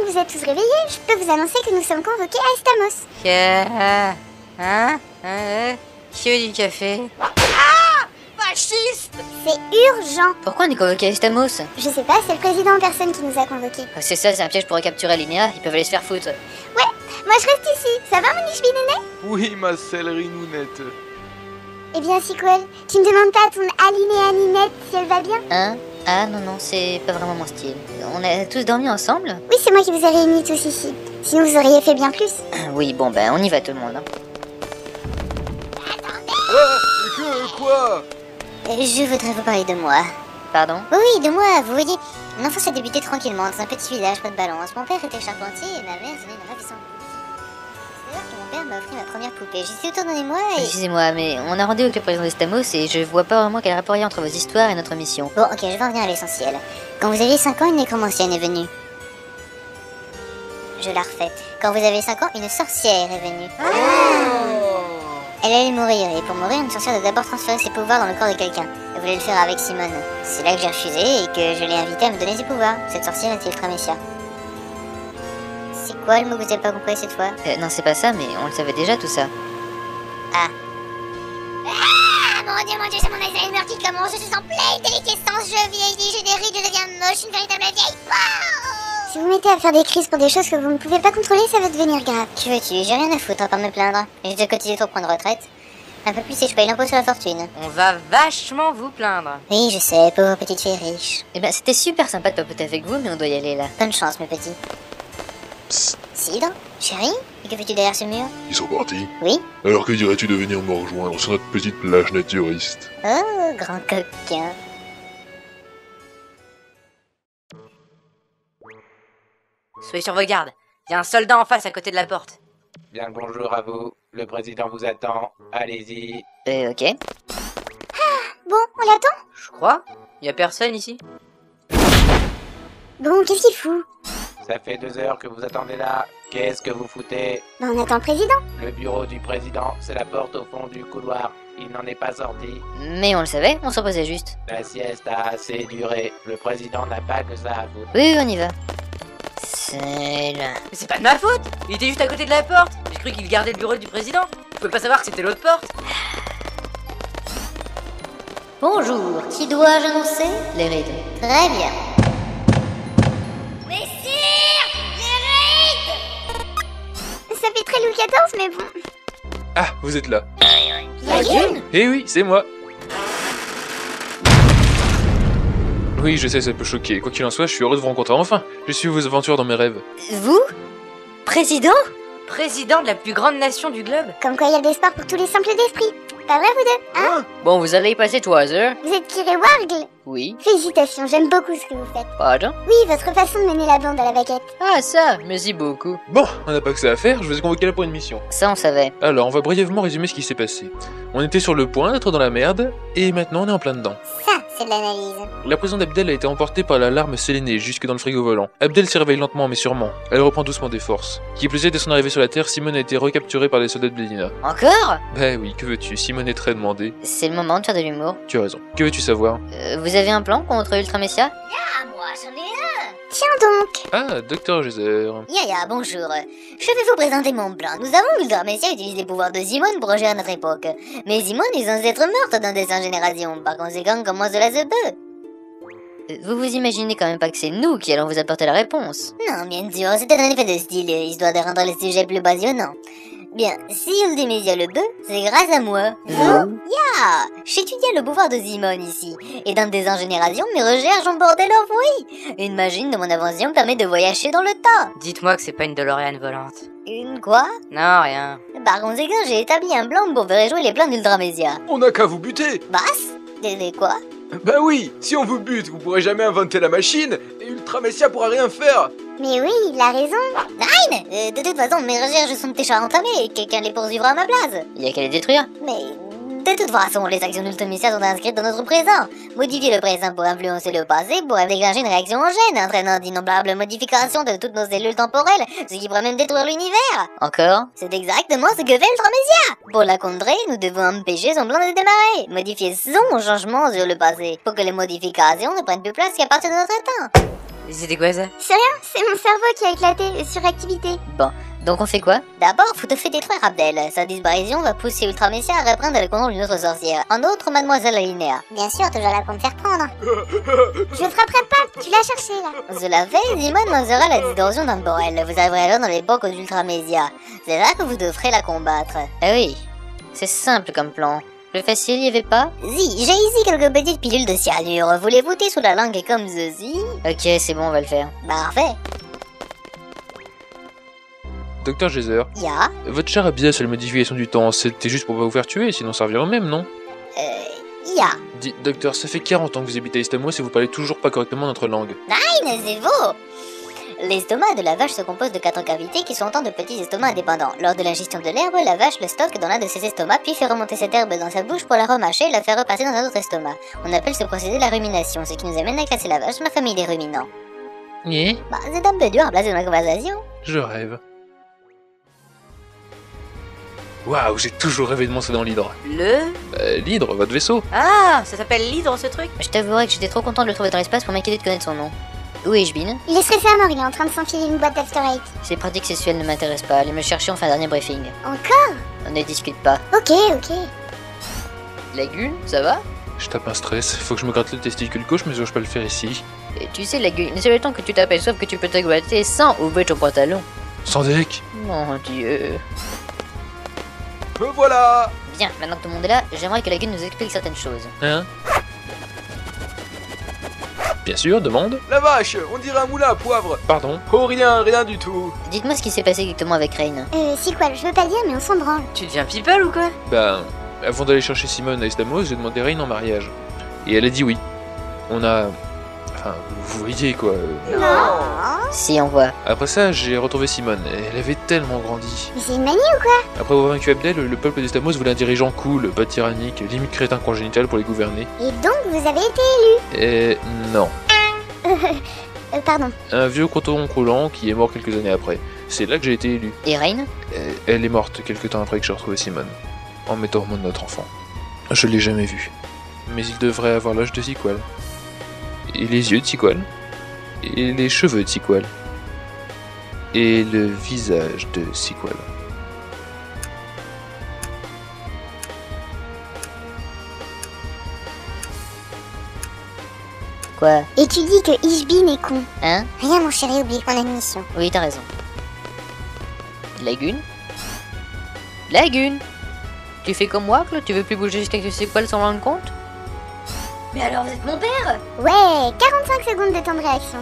que vous êtes tous réveillés, je peux vous annoncer que nous sommes convoqués à Estamos. Qui veut du café? Fasciste! C'est urgent. Pourquoi on est convoqué à Estamos? Je sais pas, c'est le président en personne qui nous a convoqués. C'est ça, c'est un piège pour recapturer Linéa, ils peuvent aller se faire foutre. Ouais, moi je reste ici. Ça va mon niche-binéné? Oui, ma céleri nounette. Eh bien, Sequel, tu ne demandes pas à ton Alinéa Ninette si elle va bien? Hein? Ah non, c'est pas vraiment mon style. On a tous dormi ensemble? Oui, c'est moi qui vous ai réunis tous ici. Sinon vous auriez fait bien plus. Oui, bon ben on y va tout le monde. Hein. Quoi? Je voudrais vous parler de moi. Pardon? Oui, de moi, vous voyez. Mon enfance a débuté tranquillement dans un petit village pas de balance. Mon père était charpentier et ma mère tenait une ravissante boutique. C'est d'ailleurs que mon père m'a offert ma première poupée. J'y suis autour de moi et... Excusez-moi, mais on a rendez-vous avec le président d'Estamos et je vois pas vraiment quel rapport il y a entre vos histoires et notre mission. Bon, ok, je vais en venir à l'essentiel. Quand vous aviez 5 ans, une nécromancienne est venue. Je la refais. Quand vous avez 5 ans, une sorcière est venue. Elle allait mourir, et pour mourir, une sorcière doit d'abord transférer ses pouvoirs dans le corps de quelqu'un. Elle voulait le faire avec Simone. C'est là que j'ai refusé et que je l'ai invitée à me donner ses pouvoirs. Cette sorcière était Ultramécia. C'est quoi le mot que vous n'avez pas compris cette fois? Non, c'est pas ça, mais on le savait déjà tout ça. Ah, mon dieu, c'est mon Alzheimer qui commence. Je suis en pleine déliquescence, je vieillis, j'ai des rides, je deviens moche, une véritable vieille peau. Si vous mettez à faire des crises pour des choses que vous ne pouvez pas contrôler, ça va devenir grave. Tu veux-tu? J'ai rien à foutre à part me plaindre. J'ai déjà cotisé pour prendre retraite. Un peu plus si je paye l'impôt sur la fortune. On va vachement vous plaindre. Oui, je sais, pauvre petite fille riche. Eh ben c'était super sympa de papoter avec vous, mais on doit y aller là. Bonne chance, mes petits. Psst, Cidre? Chérie? Et que fais-tu derrière ce mur? Ils sont partis. Oui? Alors que dirais-tu de venir me rejoindre sur notre petite plage naturiste? Oh, grand coquin. Soyez sur vos gardes. Il y a un soldat en face à côté de la porte. Bien le bonjour à vous. Le président vous attend. Allez-y. Ok. Bon, on l'attend? Je crois. Il y a personne ici. Bon, qu'est-ce qu'il fout? Ça fait 2 heures que vous attendez là. Qu'est-ce que vous foutez? Ben, on attend le président. Le bureau du président, c'est la porte au fond du couloir. Il n'en est pas sorti. Mais on le savait, on se reposait juste. La sieste a assez duré. Le président n'a pas que ça à foutre. Oui, on y va. C'est là. Mais c'est pas de ma faute. Il était juste à côté de la porte. J'ai cru qu'il gardait le bureau du président. Je pouvais pas savoir que c'était l'autre porte. Bonjour, qui dois-je annoncer? Les rides. Très bien. Ça fait très Louis XIV, mais bon. Ah, vous êtes là. La lune? Eh oui, c'est moi. Oui, je sais, ça peut choquer. Quoi qu'il en soit, je suis heureux de vous rencontrer enfin. Je suis vos aventures dans mes rêves. Vous? Président? Président de la plus grande nation du globe. Comme quoi il y a de l'espoir pour tous les simples d'esprit. Pas vrai, vous deux? Hein? Bon, vous allez y passer 3 heures. Vous êtes Kiré Wargle? Oui. Félicitations, j'aime beaucoup ce que vous faites. Pardon? Oui, votre façon de mener la bande à la baguette. Ah ça, merci beaucoup. Bon, on n'a pas que ça à faire, je vous ai convoqué là pour une mission. Ça on savait. Alors, on va brièvement résumer ce qui s'est passé. On était sur le point d'être dans la merde, et maintenant on est en plein dedans. Ça, c'est de l'analyse. La prison d'Abdel a été emportée par l'alarme sélénée jusque dans le frigo volant. Abdel s'y réveille lentement mais sûrement. Elle reprend doucement des forces. Qui plus est, dès son arrivée sur la Terre, Simone a été recapturée par des soldats de Bélina. Encore? Bah oui, que veux-tu, Simone est très demandée. C'est le moment de faire de l'humour. Tu as raison. Que veux-tu savoir? Vous avez un plan contre Ultramécia? Ah, moi, j'en ai un. Tiens donc. Ah, Docteur Geyser. Yaya, bonjour. Je vais vous présenter mon plan. Nous avons Ultramécia utilise les pouvoirs de Simone pour agir à notre époque. Mais Simone est censée être morte dans des 100 générations. Par conséquent, comment cela se peut? Vous vous imaginez quand même pas que c'est nous qui allons vous apporter la réponse? Non, bien sûr, c'était un effet de style, histoire de rendre le sujet plus passionnant. Bien, si Ultramécia le peut, c'est grâce à moi. Vous? J'étudiais le pouvoir de Simone ici, et dans des générations, mes recherches ont porté leurs fruits. Une machine de mon invention permet de voyager dans le temps. Dites-moi que c'est pas une DeLorean volante. Une quoi? Non, rien. Par conséquent, j'ai établi un plan pour faire échouer les plans d'Ultramécia. On n'a qu'à vous buter. Basse? Des quoi? Bah oui, si on vous bute, vous pourrez jamais inventer la machine, et Ultramécia pourra rien faire. Mais oui, il a raison. Nine! De toute façon, mes recherches sont déjà entamées et quelqu'un les poursuivra à ma place. Il y a qu'à les détruire. Mais de toute façon, les actions d'Ultramécia sont inscrites dans notre présent. Modifier le présent pour influencer le passé pourrait déclencher une réaction en chaîne, entraînant d'innombrables modifications de toutes nos cellules temporelles, ce qui pourrait même détruire l'univers. Encore? C'est exactement ce que fait Ultramécia. Pour la contrer, nous devons empêcher son plan de démarrer, modifier son changement sur le passé, pour que les modifications ne prennent plus place qu'à partir de notre temps. C'était quoi ça? C'est rien, c'est mon cerveau qui a éclaté, suractivité. Bon, donc on fait quoi? D'abord, vous devez détruire Abdel. Sa disparition va pousser Ultra Messia à reprendre le contrôle d'une autre sorcière. En outre, Mademoiselle Alinéa. Bien sûr, toujours là pour me faire prendre. Je frapperai pas, tu l'as cherché là. Vous l'avez, Simone lancera la distorsion temporelle. Vous arriverez alors dans l'époque d'Ultra Messia. C'est là que vous devrez la combattre. Ah oui, c'est simple comme plan. Le facile y avait pas? Si, j'ai ici quelques petites pilules de cyanure. Vous les foutez sous la langue comme ceci. Ok, c'est bon, on va le faire. Parfait. Docteur Geyser, Ya. votre char habillé sur les modifications du temps, c'était juste pour pas vous faire tuer, sinon ça revient au même, non? Ya. Dites, docteur, ça fait 40 ans que vous habitez à Estamos et vous parlez toujours pas correctement notre langue. Nein, c'est faux. L'estomac de la vache se compose de 4 cavités qui sont autant de petits estomacs indépendants. Lors de l'ingestion de l'herbe, la vache le stocke dans l'un de ses estomacs, puis fait remonter cette herbe dans sa bouche pour la remâcher et la faire repasser dans un autre estomac. On appelle ce procédé la rumination, ce qui nous amène à classer la vache dans la famille des ruminants. Eh, Bah, c'est un peu dur à placer dans la conversation. je rêve. Waouh, j'ai toujours rêvé de monter dans l'hydre. L'hydre, votre vaisseau. Ah, ça s'appelle l'hydre ce truc? Je t'avouerai que j'étais trop content de le trouver dans l'espace pour m'inquiéter de connaître son nom. Où est Ishbin? Il est stressé à mort, il est en train de s'enfiler une boîte d'After Eight. Ces pratiques sexuelles ne m'intéressent pas, allez me chercher en fin dernier briefing. Encore? On ne discute pas. Ok, ok. Lagune, ça va? Je tape un stress, faut que je me gratte le testicule gauche, mais je peux pas le faire ici. Et tu sais, Lagune, il serait temps que tu t'aperçoives que tu peux te gratter sans ouvrir ton pantalon. Sans deck. Mon dieu. Me voilà. Bien, maintenant que tout le monde est là, j'aimerais que Lagune nous explique certaines choses. Hein? Bien sûr, demande. La vache, on dirait un moulin à poivre. Pardon. Oh rien du tout. Dites-moi ce qui s'est passé exactement avec Rain. Sequel, je veux pas le dire, mais on s'en branle. Tu deviens people ou quoi? Ben, avant d'aller chercher Simone à Estamos, j'ai demandé Rain en mariage. Et elle a dit oui. On a... Enfin, vous voyez quoi. Si, on voit. Après ça, j'ai retrouvé Simone. Elle avait tellement grandi. Mais c'est une manie ou quoi? Après avoir vaincu Abdel, le peuple d'Estamos voulait un dirigeant cool, pas tyrannique, limite crétin congénital pour les gouverner. Et donc, vous avez été Et non. pardon. Un vieux croton croulant qui est mort quelques années après. C'est là que j'ai été élu. Et Rain? Elle est morte quelques temps après que j'ai retrouvé Simone. En mettant au monde notre enfant. Je l'ai jamais vue. Mais il devrait avoir l'âge de Sequel. Et les yeux de Sequel. Et les cheveux de Sequel. Et le visage de Sequel. Quoi? Et tu dis que Ishbin est con. Hein? Rien, mon chéri, oublie qu'on a une mission. Oui, t'as raison. Lagune? Lagune? Tu fais comme moi, Claude? Tu veux plus bouger jusqu'à que c'est quoi sans rendre compte? Mais alors vous êtes mon père? Ouais, 45 secondes de temps de réaction.